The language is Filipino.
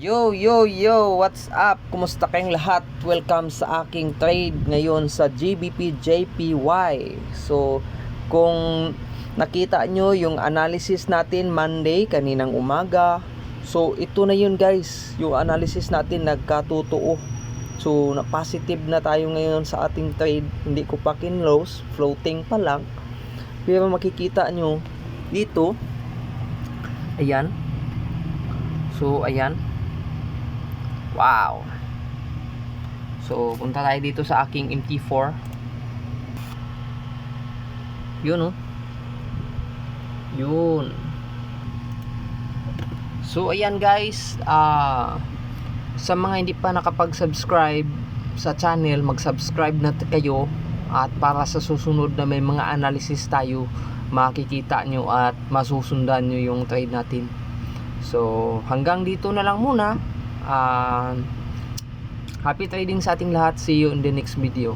Yo, yo, yo! What's up? Kumusta kayong lahat? Welcome sa aking trade ngayon sa GBP JPY. So, kung nakita nyo yung analysis natin Monday, kaninang umaga. So, ito na yun guys. Yung analysis natin nagkatotoo. So, na positive na tayo ngayon sa ating trade. Hindi ko pa kinlose. Floating pa lang. Pero makikita nyo dito. Ayan. So, ayan. Wow. So, punta tayo dito sa aking MT4. Yun, oh. Yun. So, ayan guys. Sa mga hindi pa nakapag-subscribe sa channel, mag-subscribe na kayo. At para sa susunod na may mga analysis tayo, makikita nyo at masusundan nyo yung trade natin. So, hanggang dito na lang muna. Happy trading sa ating lahat. See you in the next video.